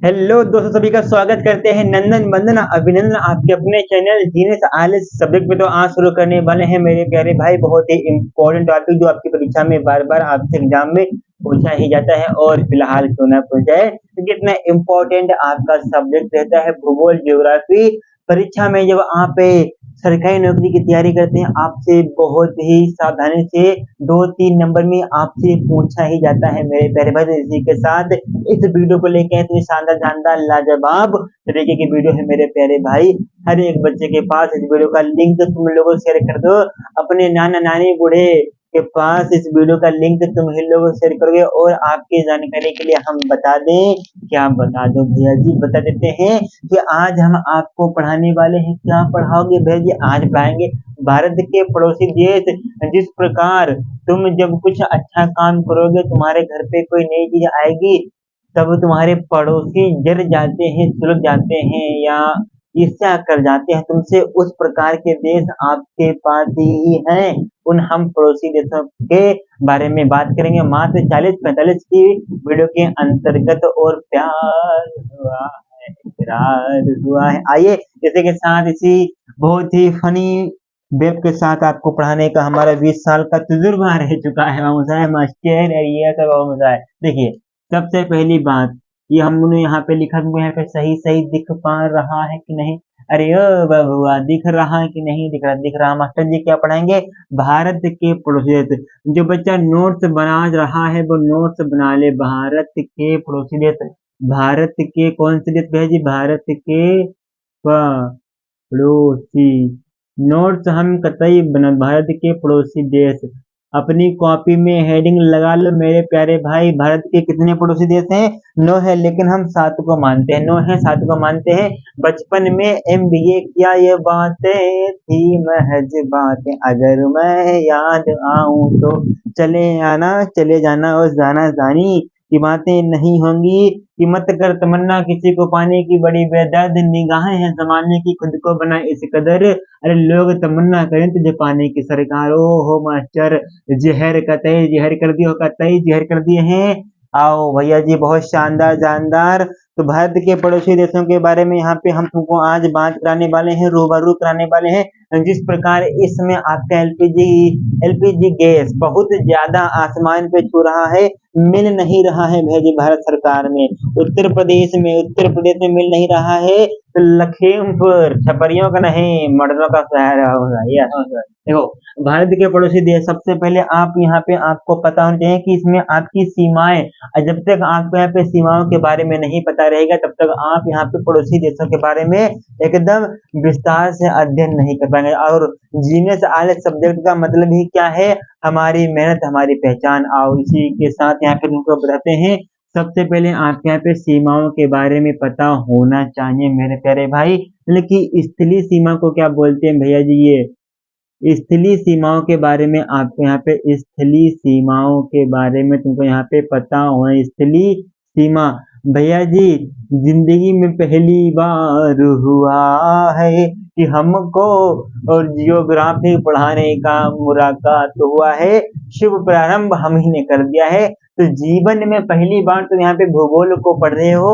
Hello दोस्तों, सभी का स्वागत करते हैं। नंदन वंदन अभिनंदन आपके अपने चैनल जीनियस आलिस सब्जेक्ट पे। तो आज शुरू करने वाले हैं मेरे प्यारे भाई, बहुत ही इम्पोर्टेंट टॉपिक जो आपकी परीक्षा में बार बार आपसे एग्जाम में पूछा ही जाता है। और फिलहाल क्यों ना पूछा है, क्योंकि इतना इम्पोर्टेंट आपका सब्जेक्ट रहता है भूगोल ज्योग्राफी। परीक्षा में जब आप सरकारी नौकरी की तैयारी करते हैं, आपसे बहुत ही सावधानी से 2-3 नंबर में आपसे पूछा ही जाता है मेरे प्यारे भाई। तो इसी के साथ इस वीडियो को लेके हैं, तो ये शानदार जानदार लाजवाब तरीके की वीडियो है मेरे प्यारे भाई। हर एक बच्चे के पास इस वीडियो का लिंक तुम लोगों शेयर कर दो, अपने नाना नानी बूढ़े के पास इस वीडियो का लिंक तुम ही लोग शेयर करोगे। और आपकी जानकारी के लिए हम बता दें, क्या बता दो भैया जी, बता देते हैं कि आज हम आपको पढ़ाने वाले हैं। क्या पढ़ाओगे भैया जी? आज पढ़ाएंगे भारत के पड़ोसी देश। जिस प्रकार तुम जब कुछ अच्छा काम करोगे, तुम्हारे घर पे कोई नई चीज आएगी, तब तुम्हारे पड़ोसी जर जाते हैं, सुलग जाते हैं या ईर्ष्या कर जाते हैं तुमसे। उस प्रकार के देश आपके पास ही हैं। उन हम पड़ोसी देशों के बारे में बात करेंगे मात्र 40-45 की वीडियो के अंतर्गत। और प्यार हुआ है, इकरार हुआ है। आइए इसी के साथ इसी बहुत ही फनी वेब के साथ आपको पढ़ाने का हमारा 20 साल का तजुर्बा रह चुका है। मास्टर ये सब है। देखिए, सबसे पहली बात, ये हमने यहाँ पे लिखा, तुमको यहाँ पे सही सही दिख पा रहा है कि नहीं? अरे ओ बहुआ, दिख रहा है कि नहीं दिख रहा? दिख रहा। मास्टर जी क्या पढ़ाएंगे? भारत के पड़ोसी देश। जो बच्चा नोट्स बना रहा है वो नोट्स बना ले। भारत के पड़ोसी देश, भारत के कौन से देश भैया जी? भारत के पड़ोसी। नोट्स हम कतई बना, भारत के पड़ोसी देश। अपनी कॉपी में हेडिंग लगा लो मेरे प्यारे भाई। भारत के कितने पड़ोसी देश हैं? 9 है, लेकिन हम 7 को मानते हैं। 9 है, 7 को मानते हैं। बचपन में एमबीए किया, ये बातें थी महज बातें, अगर मैं याद आऊं तो चले आना चले जाना और जाना जानी की बातें नहीं होंगी। कि मत कर तमन्ना किसी को पाने की, बड़ी बेदर्द निगाहें हैं जमाने की, खुद को बना इस कदर। अरे लोग तमन्ना करें तुझे पाने की, सरकार ओ हो मास्टर, जहर कतई जहर कर दिए हो, कतई जहर कर दिए हैं। आओ भैया जी, बहुत शानदार जानदार। तो भारत के पड़ोसी देशों के बारे में यहाँ पे हम तुमको आज बात कराने वाले हैं, रूबरू कराने वाले हैं। जिस प्रकार इसमें आपका एलपीजी गैस बहुत ज्यादा आसमान पे छू रहा है, मिल नहीं रहा है भैया जी भारत सरकार में। उत्तर प्रदेश में मिल नहीं रहा है। तो लखीमपुर छपरियों का नहीं, मर्दों का शहर होगा ये। देखो, भारत के पड़ोसी देश, सबसे पहले आप यहाँ पे आपको पता होना चाहिए कि इसमें आपकी सीमाएं, जब तक आपको यहाँ पे सीमाओं के बारे में नहीं पता रहेगा, तब तक आप यहाँ पे पड़ोसी देशों के बारे में एकदम विस्तार से अध्ययन नहीं कर पाएंगे। और जीनियस आलिस सब्जेक्ट का मतलब ही क्या है? हमारी मेहनत हमारी पहचान। आओ इसी के साथ यहाँ पे तुमको बताते हैं। सबसे पहले आपके यहाँ पे सीमाओं के बारे में पता होना चाहिए मेरे प्यारे भाई। लेकिन स्थलीय सीमा को क्या बोलते हैं भैया जी? ये स्थलीय सीमाओं के बारे में आपको यहाँ पे, स्थलीय सीमाओं के बारे में तुमको यहाँ पे पता होना। स्थलीय सीमा भैया जी, जिंदगी में पहली बार हुआ है कि हमको और जियोग्राफी पढ़ाने का मुलाकात हुआ है। शुभ प्रारंभ हम ही ने कर दिया है। तो जीवन में पहली बार तुम यहाँ पे भूगोल को पढ़ रहे हो।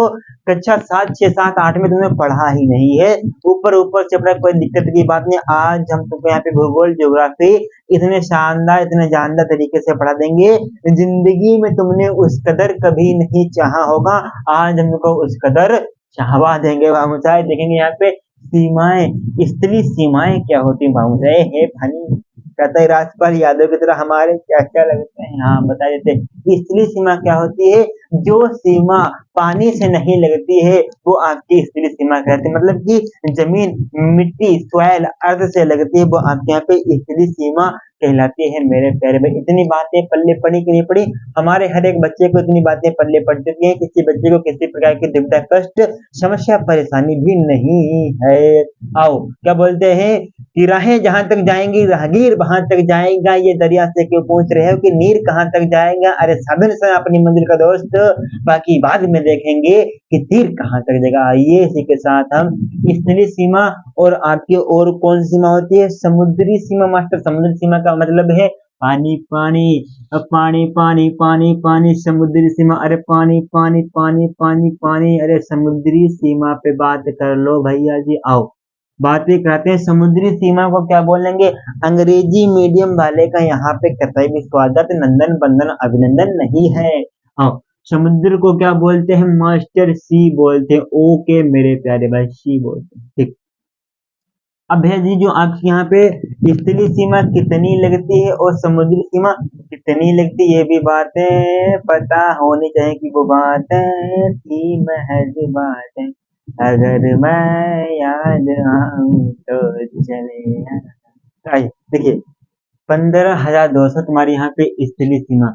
कक्षा 7, 6, 7, 8 में तुमने पढ़ा ही नहीं है। ऊपर ऊपर से पढ़ा, कोई दिक्कत की बात नहीं। आज हम तुमको यहाँ पे भूगोल ज्योग्राफी इतने शानदार इतने जानदार तरीके से पढ़ा देंगे, जिंदगी में तुमने उस कदर कभी नहीं चाहा होगा। आज हम तुमको उस कदर चाहवा देंगे। भामुसाए देखेंगे यहाँ पे सीमाएं, स्थलीय सीमाएं क्या होती है भामुसाए है फनी। कहता है राजपाल यादव की तरह हमारे क्या क्या लगते हैं। हाँ बता देते, स्थलीय सीमा क्या होती है? जो सीमा पानी से नहीं लगती है वो आपकी स्थलीय सीमा कहते हैं। मतलब कि जमीन, मिट्टी, सॉइल, अर्थ से लगती है, वो आपके यहाँ पे स्थलीय सीमा कहलाती है मेरे प्यारे भाई। इतनी बातें पल्ले पड़ी कि नहीं पड़ी? हमारे हर एक बच्चे को इतनी बातें पल्ले पड़ चुकी हैं। किसी बच्चे को किसी प्रकार की दुविधा, कष्ट, समस्या, परेशानी भी नहीं है। आओ क्या बोलते हैं कि राहें जहां तक जाएंगी राहगीर वहां तक जाएगा, ये दरिया से क्यों पूछ रहे हो कि नीर कहां तक जाएगा? अरे साधन से अपनी मंजिल का दोस्त, बाकी बाद में देखेंगे कि तीर कहां तक जाएगा। आइए इसी के साथ हम स्थलीय सीमा और आपकी और कौन सी सीमा होती है? समुद्री सीमा। मास्टर, समुद्री सीमा का मतलब है पानी पानी, अब पानी पानी पानी पानी समुद्री सीमा, अरे पानी पानी पानी पानी पानी, अरे समुद्री सीमा पे बात कर लो भैया जी, आओ बातें करते हैं। समुद्री सीमा को क्या बोलेंगे? अंग्रेजी मीडियम वाले का यहाँ पे कतई भी स्वागत नंदन बंदन अभिनंदन नहीं है। आओ, समुद्र को क्या बोलते हैं? मास्टर सी बोलते हैं। ओके मेरे प्यारे भाई, सी बोलते हैं, ठीक। अब भैया जी जो आपके यहाँ पे स्थलीय सीमा कितनी लगती है और समुद्री सीमा कितनी लगती है, ये भी बातें पता होनी चाहिए कि वो बातें थी महज बातें, अगर मैं याद आऊं तो चले आइए। देखिए 15,200 तुम्हारे यहाँ पे स्थलीय सीमा,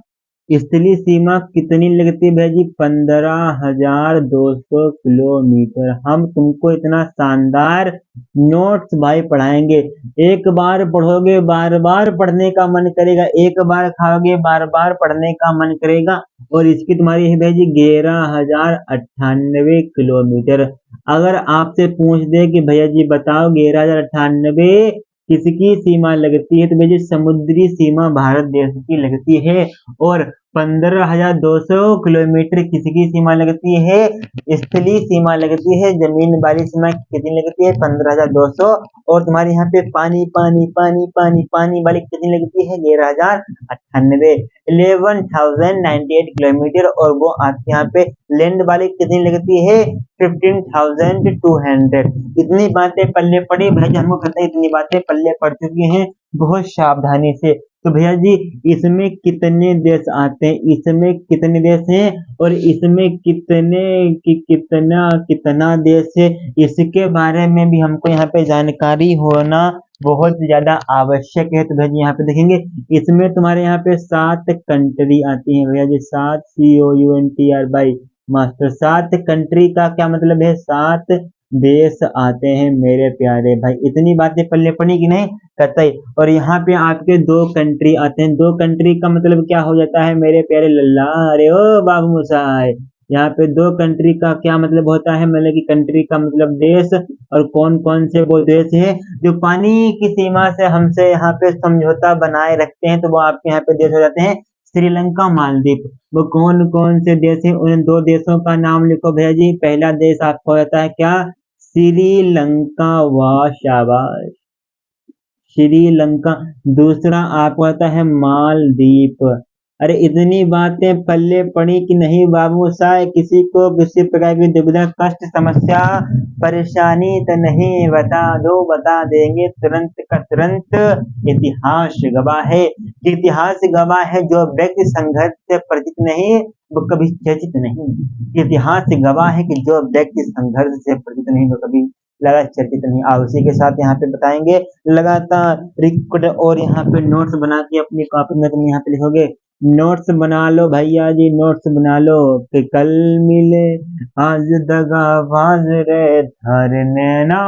स्थलीय सीमा कितनी लगती है भैया जी? 15,200 किलोमीटर। हम तुमको इतना शानदार नोट्स भाई पढ़ाएंगे, एक बार पढ़ोगे बार बार पढ़ने का मन करेगा, एक बार खाओगे बार बार पढ़ने का मन करेगा। और इसकी तुम्हारी है भैया जी 11,098 किलोमीटर। अगर आपसे पूछ दे कि भैया जी बताओ 11,098 किसकी सीमा लगती है, तो भैया जी समुद्री सीमा भारत देश की लगती है। और 15,200 किलोमीटर किसकी सीमा लगती है? स्थलीय सीमा लगती है। जमीन वाली सीमा कितनी लगती है? 15,200। और तुम्हारे यहाँ पे पानी पानी पानी पानी पानी वाली कितनी लगती है? 11,098, 11,098 किलोमीटर। और वो आपके यहाँ पे लैंड वाली कितनी लगती है? 15,200। इतनी बातें पल्ले पड़ी भाई, हमको कहते हैं इतनी बातें पल्ले पड़ चुकी हैं बहुत सावधानी से। तो भैया जी इसमें कितने देश आते हैं, इसमें कितने देश हैं और इसमें कितना कितना देश है, इसके बारे में भी हमको यहाँ पे जानकारी होना बहुत ज्यादा आवश्यक है। तो भैया जी यहाँ पे देखेंगे, इसमें तुम्हारे यहाँ पे 7 कंट्री आती है भैया जी, 7 COUNTRY मास्टर। 7 कंट्री का क्या मतलब है? 7 देश आते हैं मेरे प्यारे भाई। इतनी बातें पल्ले पड़ी कि नहीं? कतई। और यहाँ पे आपके 2 कंट्री आते हैं। 2 कंट्री का मतलब क्या हो जाता है मेरे प्यारे लल्ला? अरे ओ बाबू मुसाई, यहाँ पे 2 कंट्री का क्या मतलब होता है? मतलब कि कंट्री का मतलब देश। और कौन कौन से वो देश है जो पानी की सीमा से हमसे यहाँ पे समझौता बनाए रखते हैं, तो वो आपके यहाँ पे देश हो जाते हैं श्रीलंका मालदीव। वो कौन कौन से देश हैं? उन 2 देशों का नाम लिखो भैया जी। पहला देश आपका हो जाता है क्या? श्रीलंका, वाह शाबाश, श्रीलंका। दूसरा आपको आता है मालदीप। अरे इतनी बातें पल्ले पड़ी कि नहीं बाबू साहब? किसी को किसी प्रकार की दुविधा कष्ट समस्या परेशानी तो नहीं? बता दो, बता देंगे तुरंत का तुरंत। इतिहास गवाह है, इतिहास गवाह है, जो व्यक्ति संघर्ष से परिचित नहीं वो कभी चर्चित नहीं। इतिहास गवाह है कि जो व्यक्ति संघर्ष से परिचित नहीं वो कभी लगा चर्चित नहीं। आओ उसी के साथ यहाँ पे बताएंगे लगातार रिकॉर्ड। और यहाँ पे नोट्स बना के अपनी कॉपी में तुम यहाँ पे लिखोगे। नोट्स बना लो भैया जी, नोट्स बना लो कि कल मिले आज दगाबाज रे, थारे नैना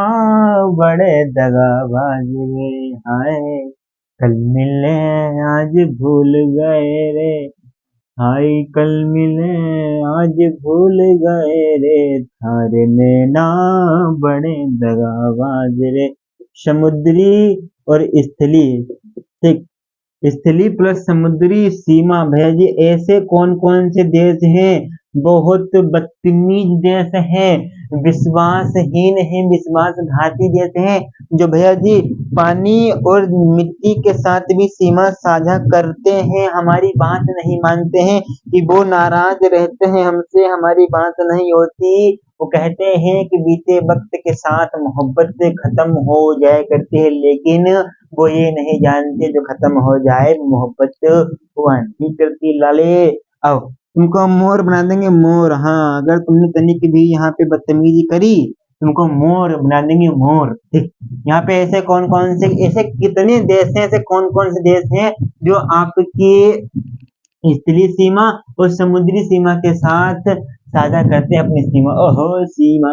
बड़े दगाबाज रे, हाय कल मिले आज भूल गए रे, हाय कल मिले आज भूल गए रे, थारे नैना बड़े दगाबाज रे। समुद्री और स्थलीय, ठीक। स्थलीय प्लस समुद्री सीमा भैया जी ऐसे कौन कौन से देश हैं? बहुत बदतमीज देश हैं, विश्वासहीन हैं, विश्वासघाती देश हैं, जो भैया जी पानी और मिट्टी के साथ भी सीमा साझा करते हैं, हमारी बात नहीं मानते हैं कि वो नाराज रहते हैं हमसे, हमारी बात नहीं होती। वो कहते हैं कि बीते वक्त के साथ मोहब्बत खत्म हो जाए करती है, लेकिन वो ये नहीं जानते जो खत्म हो जाए वो मोहब्बत हुआ नहीं करती। लाले आओ तुमको हम मोर बना देंगे, मोर। हाँ अगर तुमने तनिक भी यहाँ पे बदतमीजी करी तुमको मोर बना देंगे, मोर। ठीक। यहाँ पे ऐसे कौन कौन से, ऐसे कितने देश हैं, ऐसे कौन कौन से देश हैं जो आपकी स्थलीय सीमा और समुद्री सीमा के साथ साझा करते हैं अपनी सीमा? ओहो सीमा,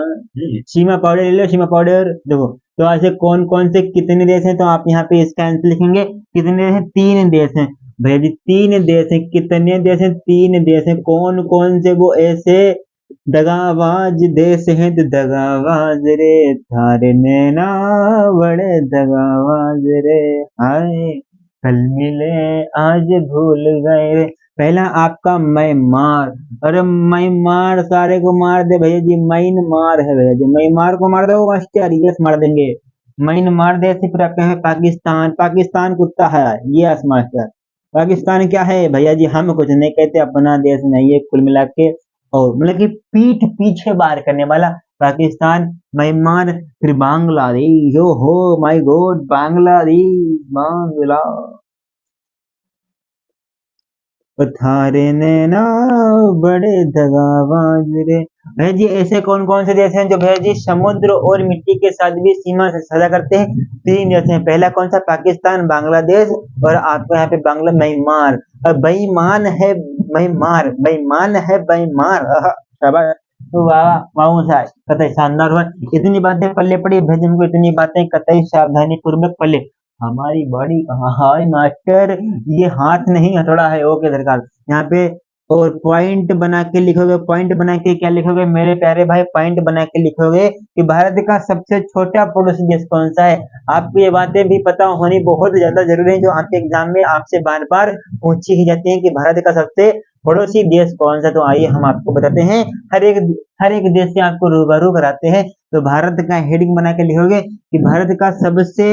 सीमा पाउडर ले लो, सीमा पाउडर देखो। तो ऐसे कौन कौन से कितने देश हैं? तो आप यहाँ पे इसका आंसर लिखेंगे कितने देश हैं? 3 देश हैं भैया जी, 3 देश हैं। कितने देश हैं? 3 देश हैं। कौन कौन से वो ऐसे दगाबाज देश हैं? तो दगाबाज रे थारे नैना बड़े दगाबाज रे, हाय कल मिले आज भूल गए रे। पहला आपका म्यांमार। अरे म्यांमार सारे को मार दे भैया जी, म्यांमार है भैया जी, म्यांमार को मार दो मास्टर, यस मार देंगे। म्यांमार देश से फिर आपका है पाकिस्तान। पाकिस्तान कुत्ता है, यस मास्टर। पाकिस्तान क्या है भैया जी, हम कुछ नहीं कहते, अपना देश नहीं है कुल मिला के। और मतलब कि पीठ पीछे वार करने वाला पाकिस्तान, म्यांमार, फिर बांग्लादेश। ओ हो माय गॉड, बांग्लादेश, बांग्ला थारे नैना बड़े दगाबाज रे। भैया जी ऐसे कौन कौन से देश हैं जो भैया जी समुद्र और मिट्टी के साथ भी सीमा से साझा करते हैं? तीन देश हैं। पहला कौन सा? पाकिस्तान, बांग्लादेश और आपको यहाँ पे बांग्ला म्यांमार। और बेईमान है म्यांमार, बेईमान है बेईमार। शाबाश। तो वाह वाह साहब, कतई शानदार हुआ। इतनी बातें पल्ले पड़ी भेज, हमको इतनी बातें कतई सावधानी पूर्वक पल्ले। हमारी बॉडी कहाँ? हाय मास्टर, ये हाथ नहीं हथौड़ा है। ओके सरकार, यहाँ पे और पॉइंट बना के लिखोगे। पॉइंट बना के क्या लिखोगे मेरे प्यारे भाई? पॉइंट बना के लिखोगे कि भारत का सबसे छोटा पड़ोसी देश कौन सा है। आपको ये बातें भी पता होनी बहुत ज्यादा जरूरी है, जो आपके एग्जाम में आपसे बार बार पूछी ही जाती है कि भारत का सबसे पड़ोसी देश कौन सा। तो आइए हम आपको बताते हैं, हर एक देश से आपको रूबरू कराते हैं। तो भारत का हेडिंग बना के लिखोगे कि भारत का सबसे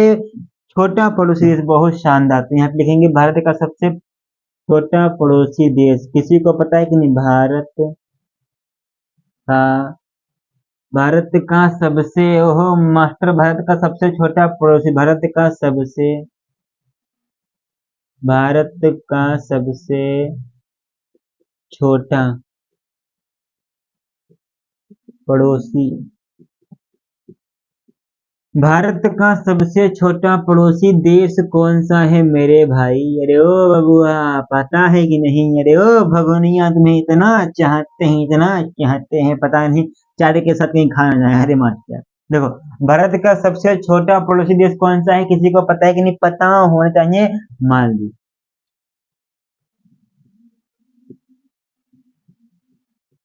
छोटा पड़ोसी देश। बहुत शानदार। तो यहाँ पे लिखेंगे भारत का सबसे छोटा पड़ोसी देश। किसी को पता है कि नहीं? का भारत का सबसे, ओहो मास्टर, भारत का सबसे छोटा पड़ोसी, भारत का सबसे छोटा पड़ोसी, भारत का सबसे छोटा पड़ोसी देश कौन सा है मेरे भाई? अरे ओ बबुआ, पता है कि नहीं? अरे ओ भगोनिया, तुम्हें इतना चाहते हैं, इतना चाहते हैं, पता नहीं चारे के साथ कहीं खाना जाए। अरे मास्टर देखो, भारत का सबसे छोटा पड़ोसी देश कौन सा है? किसी को पता है कि नहीं? पता होना चाहिए। मालदीव।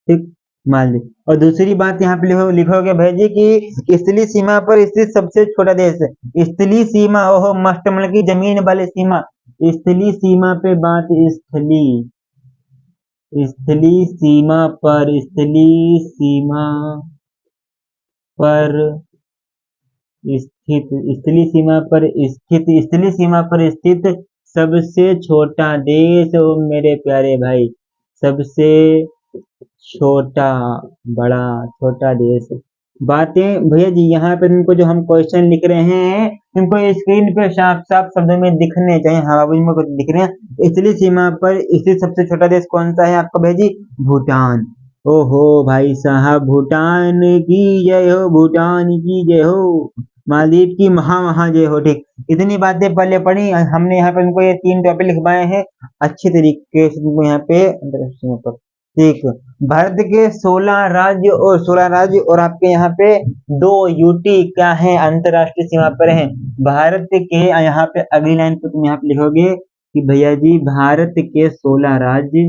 ठीक, मालदीव। और दूसरी बात यहाँ पे लिखोगे भाई जी कि स्थलीय सीमा पर स्थित सबसे छोटा देश। स्थलीय सीमा, ओहो मस्त, मतलब की जमीन वाली सीमा। स्थलीय सीमा पे बात, स्थलीय सीमा पर, पर स्थलीय सीमा पर स्थित सबसे छोटा देश। ओ मेरे प्यारे भाई, सबसे छोटा, बड़ा छोटा देश। बातें भैया जी यहाँ पे तुमको जो हम क्वेश्चन लिख रहे हैं, तुमको स्क्रीन पे साफ साफ शब्दों में दिखने चाहिए। हाँ बाबू जी को दिख रहे हैं। इसलिए सीमा पर स्थित सबसे छोटा देश कौन सा है आपका भैया जी? भूटान। ओहो भाई साहब, भूटान की जय हो, भूटान की जय हो, मालदीव की महा महा जय हो। ठीक, इतनी बातें पहले पढ़ी हमने। यहाँ पे तुमको ये तीन टॉपिक लिखवाए हैं अच्छे तरीके से तुमको यहाँ पे अंतरराष्ट्रीय पर। ठीक, भारत के 16 राज्य और आपके यहाँ पे 2 यूटी क्या है? अंतरराष्ट्रीय सीमा पर है। भारत के यहाँ पे अगली लाइन पे तुम यहाँ पे लिखोगे कि भैया जी भारत के 16 राज्य,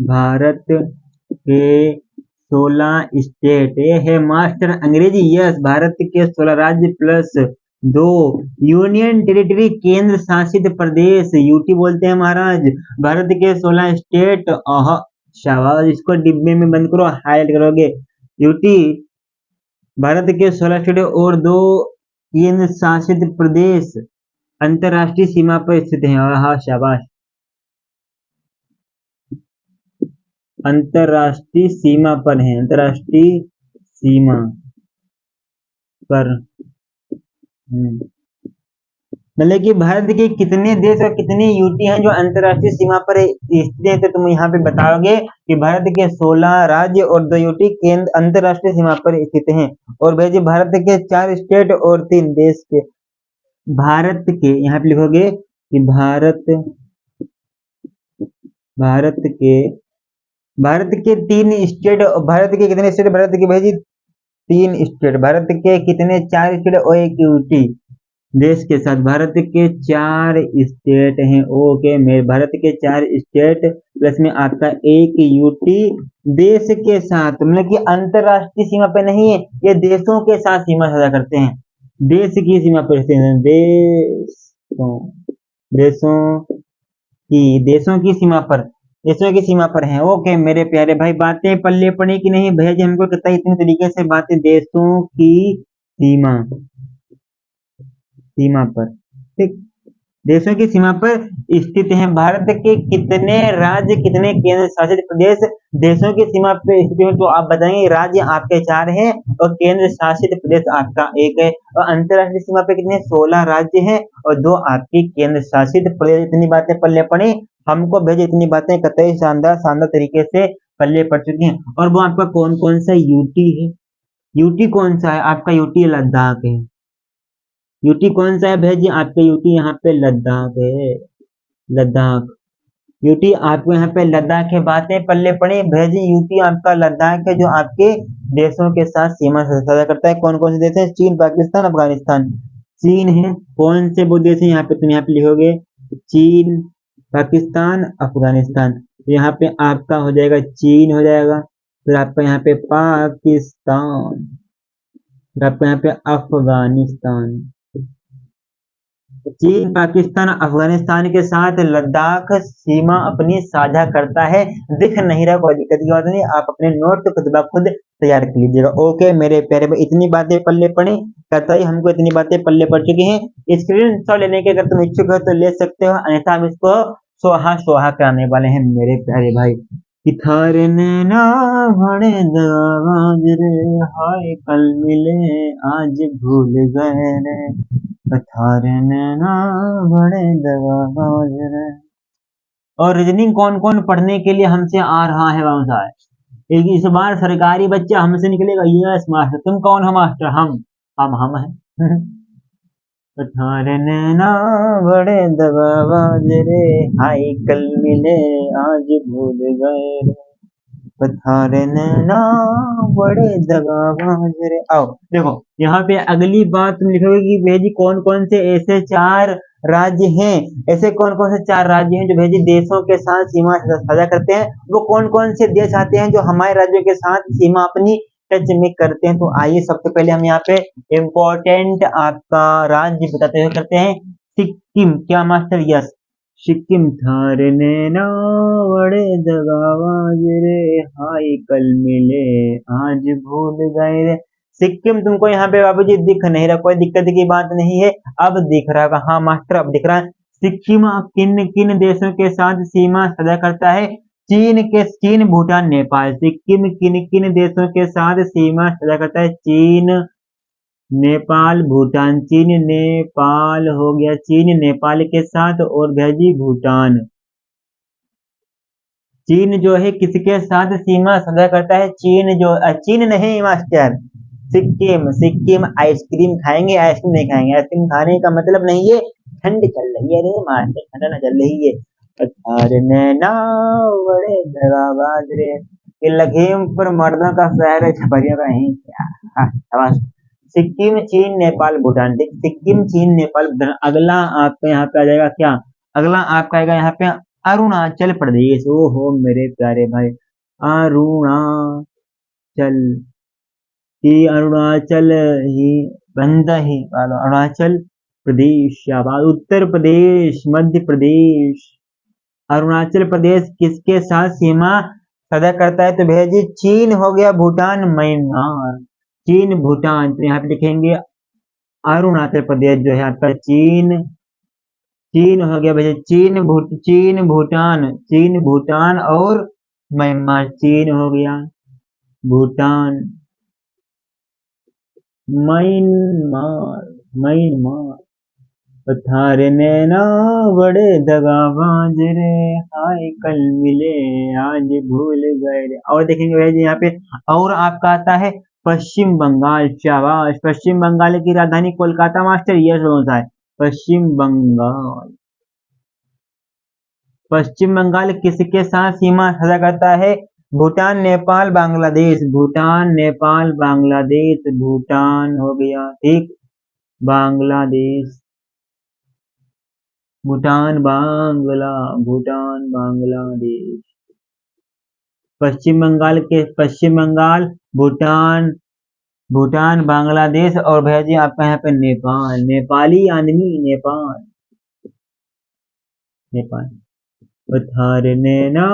भारत के 16 स्टेट। ये है मास्टर अंग्रेजी, यस। भारत के 16 राज्य प्लस 2 यूनियन टेरिटरी, केंद्र शासित प्रदेश, यूटी बोलते हैं महाराज। भारत के 16 स्टेट, शाबाश, इसको डिब्बे में बंद करो, हाईलाइट करोगे। यूटी, भारत के 16 स्टेट और 2 केंद्र शासित प्रदेश अंतरराष्ट्रीय सीमा पर स्थित है। हाँ शाबाश, अंतरराष्ट्रीय सीमा पर है, अंतरराष्ट्रीय सीमा पर। मतलब कि भारत के कितने देश और कितनी यूटी हैं जो अंतरराष्ट्रीय सीमा पर स्थित है? तो तुम यहाँ पे बताओगे कि भारत के 16 राज्य और 2 यूटी केंद्र अंतरराष्ट्रीय सीमा पर स्थित हैं। और भाई जी भारत के 4 स्टेट और 3 देश के, भारत के यहाँ पे लिखोगे कि भारत के 3 स्टेट। भारत के कितने स्टेट? भारत के भाई जी 3 स्टेट। भारत के कितने? 4 स्टेट और 1 यूटी देश के साथ। भारत के 4 स्टेट हैं। ओके, मेरे भारत के 4 स्टेट प्लस में आपका 1 यूटी देश के साथ, मतलब कि अंतरराष्ट्रीय सीमा पे नहीं है, ये देशों के साथ सीमा साझा करते हैं। देश की सीमा पर स्थित है, देशों की सीमा पर, देशों की सीमा पर है। ओके मेरे प्यारे भाई, बातें पल्ले पड़ी कि नहीं भैया जी, हमको कहता है इतने तरीके से बातें, देशों की सीमा, सीमा पर, ठीक, देशों की सीमा पर स्थित है। भारत के कितने राज्य, कितने केंद्र शासित प्रदेश देशों की सीमा पर स्थित है? तो आप बताएंगे राज्य आपके 4 हैं और केंद्र शासित प्रदेश आपका 1 है। और अंतरराष्ट्रीय सीमा पे कितने, 16 राज्य हैं और 2 आपकी केंद्र शासित प्रदेश। इतनी बातें पल्ले पड़ी, हमको भेजे इतनी बातें कतई शानदार शानदार तरीके से पल्ले पड़ चुकी हैं। और वो आपका कौन कौन सा यूटी है, यूटी कौन सा है आपका, यूटी लद्दाख है। यूटी कौन सा है भैया जी आपके, यूटी यहाँ पे लद्दाख है, लद्दाख। यूटी आपको यहाँ पे लद्दाख के बातें पल्ले पड़े भैया जी, यूटी आपका लद्दाख है जो आपके देशों के साथ सीमा साझा करता है। कौन कौन से देश है, चीन, पाकिस्तान, अफगानिस्तान। चीन है, कौन से वो देश है यहाँ पे, तुम यहाँ पे लिखोगे चीन, पाकिस्तान, अफगानिस्तान। तो यहाँ पे आपका हो जाएगा चीन हो जाएगा, फिर आपका यहाँ पे पाकिस्तान, फिर आपका यहाँ पे अफगानिस्तान। चीन, पाकिस्तान, अफगानिस्तान के साथ लद्दाख सीमा अपनी साझा करता है। दिख नहीं रहा, कोई दिक्कत की बात नहीं, आप अपने नोट खुद ब खुद तैयार कर लीजिएगा। ओके मेरे प्यारे भाई, इतनी बातें पल्ले पड़ी, कहता है हमको इतनी बातें पल्ले पड़ चुकी हैं। स्क्रीन शॉट लेने के अगर तुम इच्छुक हो तो ले सकते हो, अन्यथा हम इसको सोहा सोहा कराने वाले हैं मेरे प्यारे भाई। कि थारे नैना बड़े दगाबाज रे, हाय कल मिले आज भूल गए रे, थारे नैना बड़े दगाबाज रे। और रीजनिंग कौन कौन पढ़ने के लिए हमसे आ रहा है वहां से, एक इस बार सरकारी बच्चा हमसे निकलेगा, यस मास्टर। तुम कौन हो मास्टर, हम हैं। थारे नैना बड़े दगाबाज रे, हाय कल मिले आज भूल गए रे, थारे नैना बड़े दगाबाज रे। आओ देखो यहाँ पे अगली बात तुम लिखोगे कि भेजी कौन कौन से ऐसे 4 राज्य हैं, ऐसे कौन कौन से 4 राज्य हैं जो भेजी देशों के साथ सीमा साझा करते हैं। वो कौन कौन से देश आते हैं जो हमारे राज्यों के साथ सीमा अपनी टच में करते हैं। तो आइए सबसे पहले हम यहाँ पे इम्पोर्टेंट आपका राज्य बताते हुए करते हैं सिक्किम। क्या मास्टर, यस सिक्किम। थारे नैना बड़े दगाबाज रे, हाय कल मिले आज भूल गए रे। सिक्किम तुमको यहाँ पे बाबूजी दिख नहीं रहा, कोई दिक्कत की बात नहीं है। अब दिख रहा है, हाँ मास्टर अब दिख रहा है। सिक्किम किन किन देशों के साथ सीमा साझा करता है, चीन, भूटान, नेपाल। सिक्किम किन किन देशों के साथ सीमा साझा करता है, चीन, नेपाल, भूटान। चीन नेपाल हो गया, चीन नेपाल के साथ, और भैया जी भूटान। चीन जो है किसके साथ सीमा साझा करता है, चीन नहीं मास्टर, सिक्किम। सिक्किम आइसक्रीम खाएंगे, आइसक्रीम नहीं खाएंगे। आइसक्रीम खाने का मतलब नहीं है ठंड चल रही है रे मास्टर, ठंड ना चल रही है। अरे नैना बड़े दगाबाज रे, ये लखीमपुर मर्दों का शहर है, छपरियों का नहीं क्या। सिक्किम, चीन, नेपाल, भूटान। देख सिक्किम, चीन, नेपाल, भूटान। अगला आपका यहाँ पे आ जाएगा क्या, अगला आपका आएगा यहाँ पे अरुणाचल प्रदेश। ओ हो मेरे प्यारे भाई, अरुणाचल ही, अरुणाचल ही, बंदा ही अरुणाचल प्रदेश। शाबाश। उत्तर प्रदेश, मध्य प्रदेश। अरुणाचल प्रदेश किसके साथ सीमा साझा करता है, तो भैया जी चीन हो गया, भूटान, म्यांमार। चीन, भूटान। तो यहाँ पे लिखेंगे अरुणाचल प्रदेश जो है आपका चीन, चीन हो गया भैया, चीन भूटान और म्यांमार। चीन हो गया, भूटान, म्यांमार, म्यांमार। थारे नैना बड़े दगाबाज रे, हाय कल मिले आज भूल गए रे। और देखेंगे भैया जी यहाँ पे, और आपका आता है पश्चिम बंगाल। शाबाश। पश्चिम बंगाल की राजधानी कोलकाता मास्टर, यस होता है पश्चिम बंगाल। पश्चिम बंगाल किसके साथ सीमा साझा करता है, भूटान, नेपाल, बांग्लादेश। भूटान, नेपाल, बांग्लादेश। भूटान हो गया, ठीक, बांग्लादेश, भूटान, बांग्लादेश। पश्चिम बंगाल, भूटान, भूटान, बांग्लादेश और भैया जी आपका यहाँ पे नेपाल, नेपाली आदमी, नेपाल, नेपाल उतारने ना।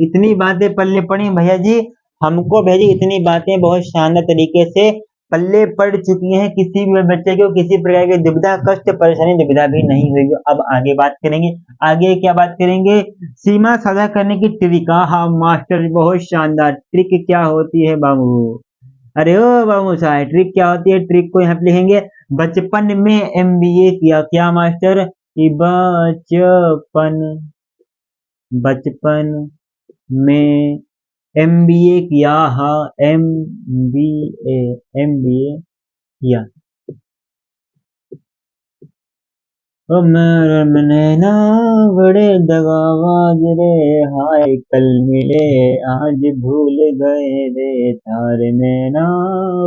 इतनी बातें पल्ले पड़ी भैया जी, हमको भैया जी इतनी बातें बहुत शानदार तरीके से पल्ले पड़ चुकी हैं, किसी भी बच्चे को किसी प्रकार की दुविधा, कष्ट, परेशानी, दुविधा भी नहीं हुई। अब आगे बात करेंगे, आगे क्या बात करेंगे, सीमा साझा करने की ट्रिक। हाँ मास्टर बहुत शानदार, ट्रिक क्या होती है बाबू? अरे ओ बाबू साहब, ट्रिक क्या होती है? ट्रिक को यहाँ पे लिखेंगे, बचपन में एमबीए किया, क्या मास्टर? कि बचपन, बचपन में एमबीए किया। हाँ एमबीए, एमबीए किया। ओ मेरे नैना बड़े दगाबाज रे, हाय कल मिले आज भूल गए रे, तारे नैना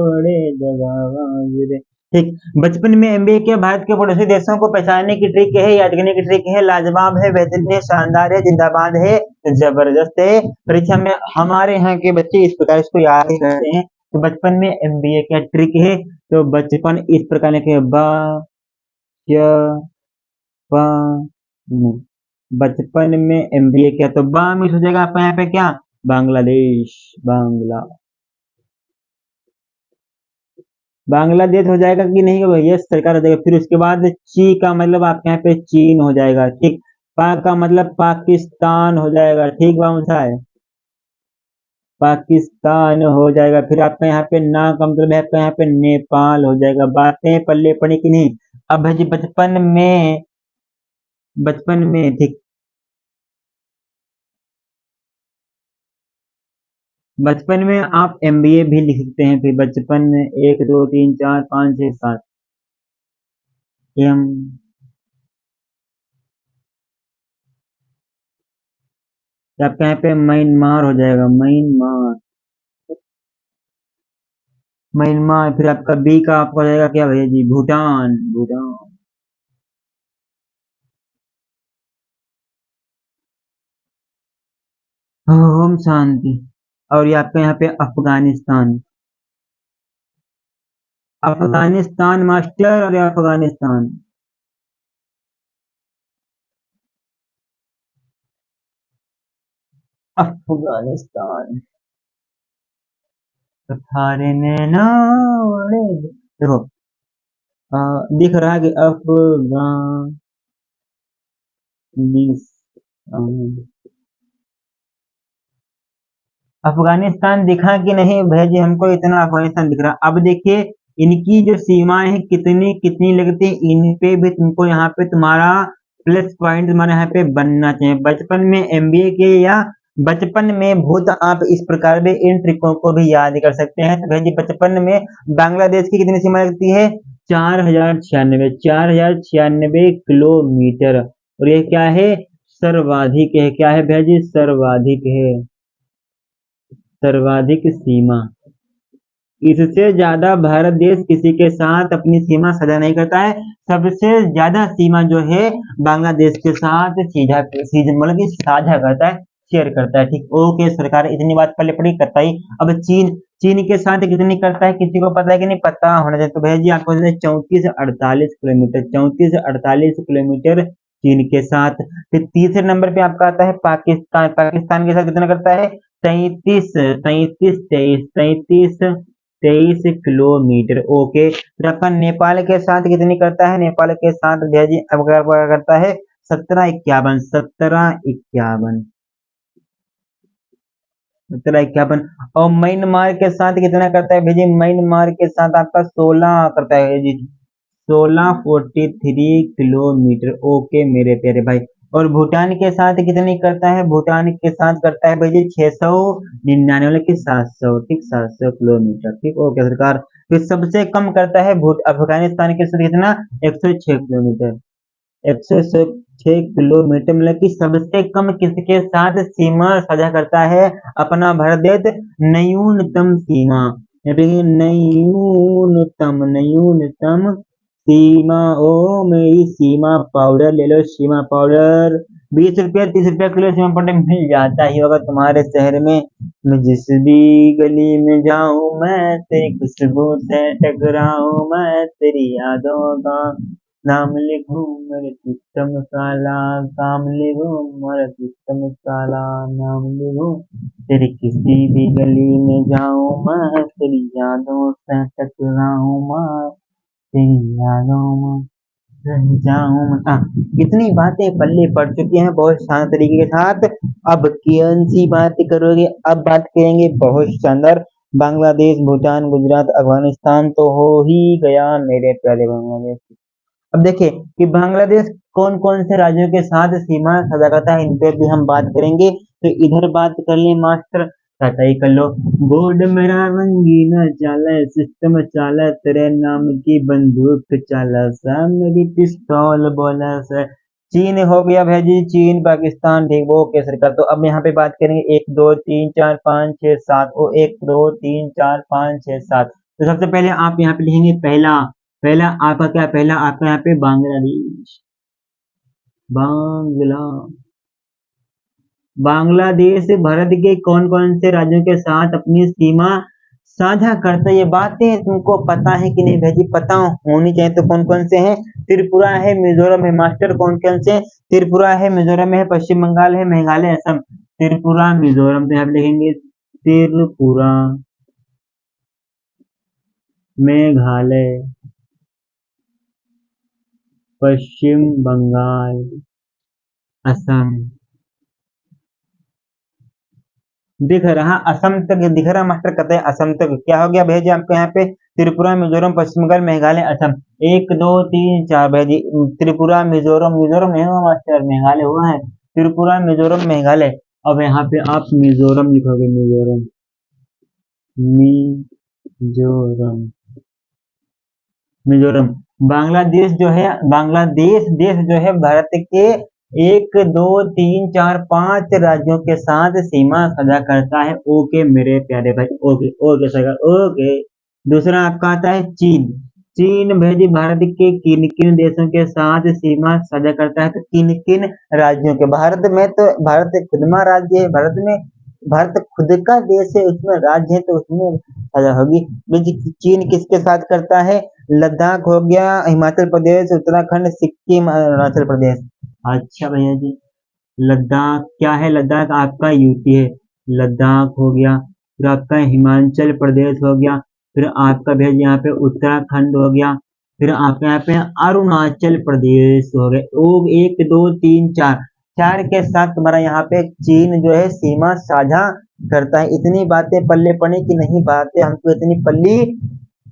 बड़े दगाबाज रे। ठीक, बचपन में एमबीए किया, भारत के पड़ोसी देशों को पहचानने की ट्रिक है, याद करने की ट्रिक है, लाजवाब है, बेहतरीन है, शानदार है, जिंदाबाद है, जबरदस्त है। परीक्षा में हमारे यहाँ के बच्चे इस प्रकार इसको याद ही करते हैं। तो बचपन में एमबीए क्या ट्रिक है? तो बचपन इस प्रकार लिखे, बचपन में एमबीए किया, तो बा मिस हो जाएगा आपका यहाँ पे क्या? बांग्लादेश, बांग्लादेश हो जाएगा कि नहीं होगा? यस सरकार हो जाएगा। फिर उसके बाद ची का मतलब आपके यहाँ पे चीन हो जाएगा। ठीक, पा का मतलब पाकिस्तान हो जाएगा। ठीक बाबूसा है, पाकिस्तान हो जाएगा। फिर आपका यहाँ पे ना का मतलब है आपका यहाँ पे नेपाल हो जाएगा। बातें पल्ले पड़ी कि नहीं? अब है जी बचपन में, बचपन में ठीक, बचपन में आप एमबीए भी लिख सकते हैं। फिर बचपन में 1 2 3 4 5 6 7 एम, तो आपके यहाँ पे म्यांमार हो जाएगा, म्यांमार, म्यांमार। फिर आपका बी का आपका हो जाएगा क्या भैया जी? भूटान, भूटान। ओम शांति। और ये आपके यहाँ पे अफगानिस्तान, अफगानिस्तान मास्टर, और ये अफगानिस्तान, अफगानिस्तान। तो थारे नैना बड़े, देखो दिख रहा है कि अफगानिस्तान दिखा कि नहीं भैया जी? हमको इतना अफगानिस्तान दिख रहा। अब देखिए इनकी जो सीमाएं हैं कितनी कितनी लगती है, इन पे भी तुमको यहाँ पे तुम्हारा प्लस पॉइंट तुम्हारे यहाँ पे बनना चाहिए। बचपन में एमबीए के या बचपन में भूत, आप इस प्रकार भी इन ट्रिकों को भी याद कर सकते हैं। तो भैया जी बचपन में बांग्लादेश की कितनी सीमा लगती है? 4096, 4096 किलोमीटर। और ये क्या है? सर्वाधिक है। क्या है भैया जी? सर्वाधिक है, सर्वाधिक सीमा। इससे ज्यादा भारत देश किसी के साथ अपनी सीमा साझा नहीं करता है। सबसे ज्यादा सीमा जो है बांग्लादेश के साथ सीधा मतलब कि साझा करता है, शेयर करता है। ठीक, ओके सरकार, इतनी बात पहले पड़ी कतई। अब चीन, चीन के साथ कितनी करता है किसी को पता है कि नहीं? पता होना चाहिए। तो भैया जी आपको 34 से 48 किलोमीटर, 34 से 48 किलोमीटर चीन के साथ। फिर तीसरे नंबर पे आपका आता है पाकिस्तान, पाकिस्तान के साथ कितना करता है? 33 किलोमीटर। ओके, फिर आपका नेपाल के साथ कितनी करता है? नेपाल के साथ भैया जी अब क्या करता है? 1751, 1751, 1751। और म्यांमार के साथ कितना करता है भैया जी? म्यांमार के साथ आपका 16 करता है जी, 1643 किलोमीटर। ओके मेरे प्यारे भाई। और भूटान के साथ कितनी करता है? भूटान के साथ करता है भाई जी 699, मतलब कि 700। ठीक, 700 किलोमीटर। ठीक, ओके सरकार। फिर सबसे कम करता है अफगानिस्तान के साथ कितना? 106 किलोमीटर, 106 किलोमीटर, मतलब कि सबसे कम किसके साथ सीमा साझा करता है अपना भारत देश? न्यूनतम सीमा, न्यूनतम, न्यूनतम सीमा ओ मेरी सीमा पाउडर ले लो, सीमा पाउडर 20 रुपया 30 रुपया किलो सीमा पाउडर मिल जाता ही होगा तुम्हारे शहर में। मैं जिस भी गली में जाऊं मैं तेरी खुशबू से टकराऊं, मैं तेरी यादों का नाम लिखूं मेरे सिस्टम साला, काम लिखूं मेरे सिस्टम साला, नाम लिखूं तेरी किसी भी गली में जाऊं मैं तेरी यादों से टकराऊं, मैं तेरी यादों में रह जाऊं मैं। इतनी बातें पल्ले पड़ चुकी हैं बहुत शानदार तरीके के साथ। अब कौन सी बात करोगे? अब बात करेंगे बहुत शानदार। बांग्लादेश, भूटान, गुजरात, अफगानिस्तान तो हो ही गया मेरे प्यारे बांग्लादेश। अब देखिए कि बांग्लादेश कौन कौन से राज्यों के साथ सीमा साझा करता है, इन पे भी हम बात करेंगे। तो इधर बात कर ले मास्टर, तय कर लो। बोर्ड मेरा रंगीन चाले, सिस्टम चाले तेरे नाम की बंदूक चाला सा, मेरी पिस्तौल बोला सा। चीन हो गया भाई जी, चीन पाकिस्तान ठीक वो केसर का। तो अब यहाँ पे बात करेंगे 1 2 3 4 5 6 7 ओ 1 2 3 4 5 6 7। तो सबसे पहले आप यहाँ पे लिखेंगे पहला, पहला आपका क्या, पहला आपका यहाँ पे बांग्लादेश, बांग्ला बांग्लादेश भारत के कौन कौन से राज्यों के साथ अपनी सीमा साझा करता है? ये बातें तुमको पता है कि नहीं भेजी? पता होनी चाहिए। तो कौन कौन से हैं? त्रिपुरा है, मिजोरम है। मास्टर कौन कौन से? त्रिपुरा है, मिजोरम है, पश्चिम बंगाल है, मेघालय, असम। त्रिपुरा मिजोरम, तो यहाँ पे लिखेंगे त्रिपुरा, मेघालय, पश्चिम बंगाल, असम। दिख रहा असम तक, दिख रहा मास्टर कहते हैं असम तक। क्या हो गया भैया आपको यहाँ पे? त्रिपुरा, मिजोरम, पश्चिम बंगाल, मेघालय, असम। 1 2 3 4 भैया जी। त्रिपुरा, मिजोरम, मिजोरम नहीं हुआ मास्टर, मेघालय हुआ है। त्रिपुरा, मिजोरम, मेघालय। अब यहाँ पे आप मिजोरम लिखोगे, मिजोरम, मिजोरम, मिजोरम। बांग्लादेश जो है, बांग्लादेश देश जो है भारत के 1 2 3 4 5 राज्यों के साथ सीमा साझा करता है। ओके मेरे प्यारे भाई, ओके ओके सर, ओके। दूसरा आपका आता है चीन। चीन भाई भारत के किन किन देशों के साथ सीमा साझा करता है? तो किन किन राज्यों के? भारत में तो भारत एक खुदमा राज्य है, भारत में भारत खुद का देश है, उसमें राज्य है तो उसमें साझा होगी। चीन किसके साथ करता है? लद्दाख हो गया, हिमाचल प्रदेश, उत्तराखंड, सिक्किम, अरुणाचल प्रदेश। अच्छा भैया जी, लद्दाख क्या है? लद्दाख आपका यूपी है, लद्दाख हो गया। फिर आपका हिमाचल प्रदेश हो गया। फिर आपका भैया जी यहाँ पे उत्तराखंड हो गया। फिर आपके यहाँ पे अरुणाचल प्रदेश हो गए। ओ 1 2 3 4, चार के साथ तुम्हारा यहाँ पे चीन जो है सीमा साझा करता है। इतनी बातें पल्ले पड़े कि नहीं? बातें हमको इतनी पल्ली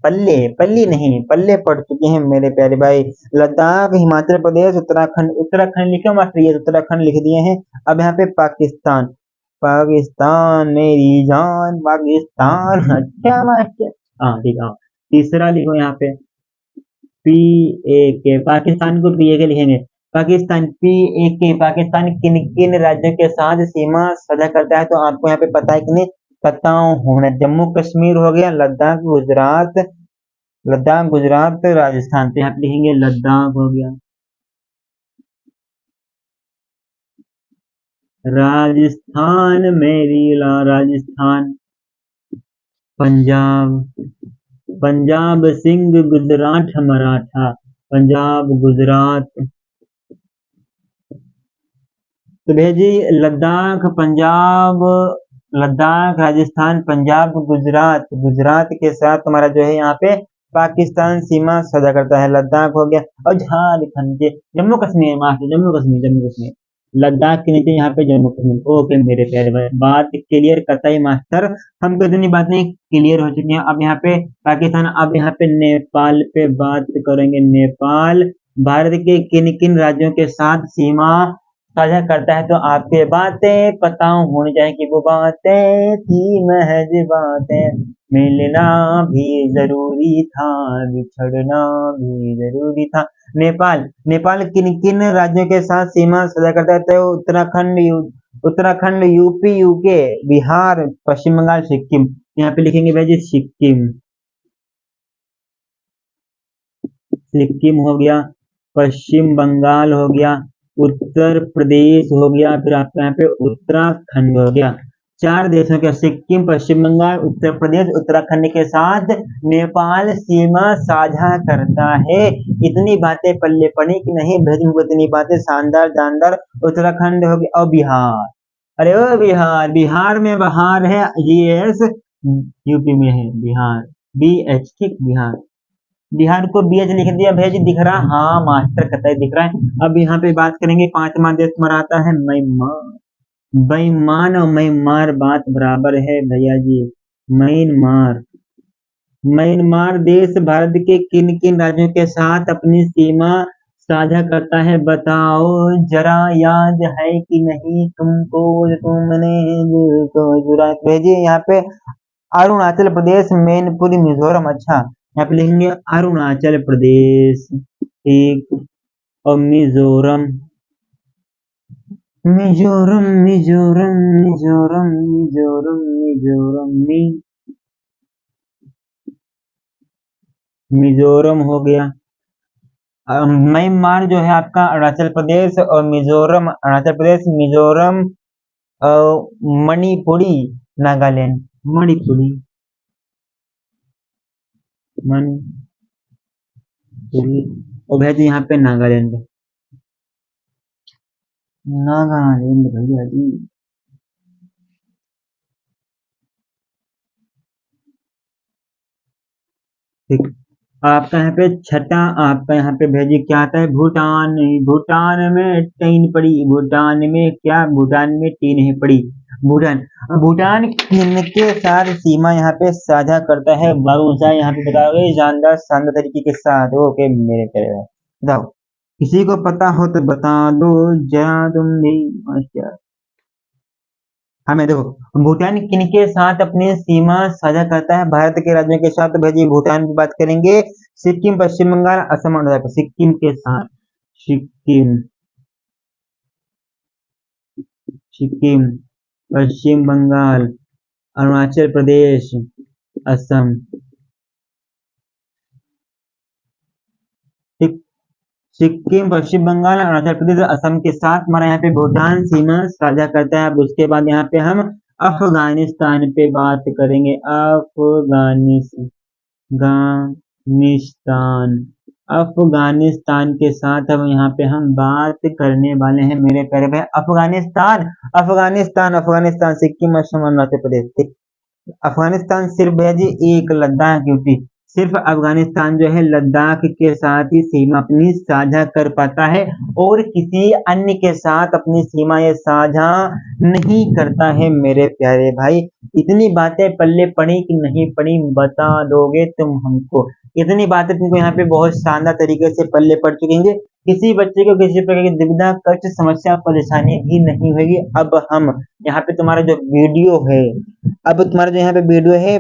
पल्ले पल्ली नहीं पल्ले पड़ चुके हैं मेरे प्यारे भाई। लद्दाख, हिमाचल प्रदेश, उत्तराखंड, उत्तराखंड लिखा मास्टर, ये उत्तराखंड लिख दिए हैं। अब यहाँ पे पाकिस्तान, पाकिस्तान मेरी जान पाकिस्तान। अच्छा मास्टर, हाँ ठीक है। तीसरा लिखो यहाँ पे पी ए के, पाकिस्तान को पी ए के लिखेंगे। पाकिस्तान पी ए के, पाकिस्तान किन किन राज्यों के साथ सीमा साझा करता है? तो आपको यहाँ पे पता है कि नहीं? पता होना। जम्मू कश्मीर हो गया, लद्दाख, गुजरात, लद्दाख, गुजरात, राजस्थान। तो यहाँ पे लिखेंगे लद्दाख हो गया, राजस्थान मेरी ला, राजस्थान। पंजाब, पंजाब सिंह, गुजरात मराठा, पंजाब, गुजरात। तो भैया जी लद्दाख, पंजाब, लद्दाख, राजस्थान, पंजाब, गुजरात, गुजरात के साथ तुम्हारा जो है यहाँ पे पाकिस्तान सीमा साझा करता है। लद्दाख हो गया। और झारखंड के, जम्मू कश्मीर मास्टर, जम्मू कश्मीर, जम्मू कश्मीर। लद्दाख के नीचे यहाँ पे जम्मू कश्मीर। ओके मेरे प्यारे भाई, बात क्लियर करता ही मास्टर। हमको इतनी बातें क्लियर हो चुकी हैं। अब यहाँ पे पाकिस्तान, अब यहाँ पे नेपाल पे बात करेंगे। नेपाल भारत के किन किन राज्यों के साथ सीमा साझा करता है? तो आपके बातें पता होनी चाहिए कि वो बातें थी महज बातें, मिलना भी जरूरी था, बिछड़ना भी जरूरी था। नेपाल, नेपाल किन किन राज्यों के साथ सीमा साझा करता है? तो उत्तराखंड, उत्तराखंड, यूपी, यूके, बिहार, पश्चिम बंगाल, सिक्किम। यहाँ पे लिखेंगे भाई जी सिक्किम, सिक्किम हो गया, पश्चिम बंगाल हो गया, उत्तर प्रदेश हो गया, फिर आपका यहाँ पे उत्तराखंड हो गया। 4 देशों के सिक्किम, पश्चिम बंगाल, उत्तर प्रदेश, उत्तराखंड के साथ नेपाल सीमा साझा करता है। इतनी बातें पल्ले पड़ी कि नहीं भेजूं इतनी बातें शानदार जानदार। उत्तराखंड हो गया और बिहार। अरे ओ बिहार, बिहार में बहार है, GS यूपी में है बिहार, BH, ठीक बिहार। बिहार को BH लिख दिया, भेज दिख रहा, हाँ मास्टर कतई दिख रहा है। अब यहाँ पे बात करेंगे 5वां देश हमारा आता है म्यांमार। बेईमान और म्यांमार बात बराबर है भैया जी। म्यांमार, म्यांमार देश भारत के किन किन राज्यों के साथ अपनी सीमा साझा करता है बताओ जरा, याद है कि नहीं तुमको, तुमने को चुरा भेजिए। यहाँ पे अरुणाचल प्रदेश, मैनपुरी, मिजोरम। अच्छा, यहाँ पे लिखेंगे अरुणाचल प्रदेश, ठीक, और मिजोरम, मिजोरम, मिजोरम, मिजोरम, मिजोरम, मिजोरम, मिजोरम हो गया। म्यांमार जो है आपका अरुणाचल प्रदेश, और मिजोरम अरुणाचल प्रदेश, मिजोरम, मणिपुरी, नागालैंड, मणिपुरी, मणिपुरी, और भैया जी यहाँ पे नागालैंड, नागालैंड भैया जी। ठीक, आपका यहाँ पे छठा, आपका यहाँ पे भेजी क्या आता है, भूटान। भूटान में टीन पड़ी, भूटान में क्या, भूटान में टीन है पड़ी। भूटान, भूटान किनके साथ सीमा यहाँ पे साझा करता है, बाबूसा यहाँ पे बताओगे जानदार शानदार तरीके के साथ। ओके मेरे प्यारे, बताओ किसी को पता हो तो बता दो जरा तुम भी मास्टर। हमें देखो, भूटान किनके साथ अपनी सीमा साझा करता है, भारत के राज्यों के साथ। तो भाई भूटान की बात करेंगे, सिक्किम, पश्चिम बंगाल, असम, अरुणाचल। सिक्किम के साथ, सिक्किम, सिक्किम, पश्चिम बंगाल, अरुणाचल प्रदेश, असम, ठीक। सिक्किम, पश्चिम बंगाल, अरुणाचल प्रदेश, असम के साथ हमारा यहाँ पे भूटान सीमा साझा करता है। अब उसके बाद यहाँ पे हम अफगानिस्तान पे बात करेंगे। अफगानिस्तान, अफगानिस्तान के साथ अब यहाँ पे हम बात करने वाले हैं मेरे प्यारे भाई। अफगानिस्तान, अफगानिस्तान, अफगानिस्तान, सिक्किम, असम, अरुणाचल प्रदेश, ठीक। अफगानिस्तान सिर्फ भैया जी एक लद्दाख ड्यूटी, सिर्फ अफगानिस्तान जो है लद्दाख के साथ ही सीमा अपनी साझा कर पाता है, और किसी अन्य के साथ अपनी सीमा ये साझा नहीं करता है मेरे प्यारे भाई। इतनी बातें पल्ले पड़ी कि नहीं पड़ी बता दोगे तुम हमको। इतनी बातें तुमको यहाँ पे बहुत शानदार तरीके से पल्ले पड़ चुकेंगे। किसी बच्चे को किसी प्रकार की दुविधा, कष्ट, समस्या, परेशानी भी नहीं होगी। अब हम यहाँ पे तुम्हारा जो वीडियो है, अब तुम्हारा जो यहाँ पे वीडियो है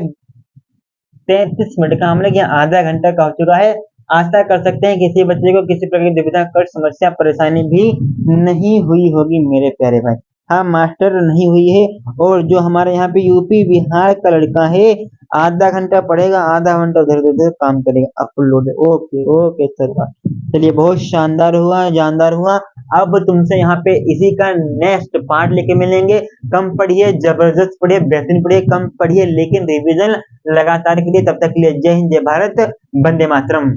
33 मिनट का, हम लोग यहाँ आधा घंटा का हो चुका है। आशा कर सकते हैं किसी बच्चे को किसी प्रकार की दुविधा, कष्ट, समस्या, परेशानी भी नहीं हुई होगी मेरे प्यारे भाई। हाँ मास्टर नहीं हुई है। और जो हमारे यहाँ पे यूपी बिहार का लड़का है, आधा घंटा पढ़ेगा, आधा घंटा उधर उधर काम करेगा, अपलोड। ओके ओके सर, चलिए बहुत शानदार हुआ, जानदार हुआ। अब तुमसे यहाँ पे इसी का नेक्स्ट पार्ट लेके मिलेंगे। कम पढ़िए, जबरदस्त पढ़िए, बेहतरीन पढ़िए, कम पढ़िए लेकिन रिविजन लगातार के लिए। तब तक के लिए जय हिंद, जय भारत, वंदे मातरम।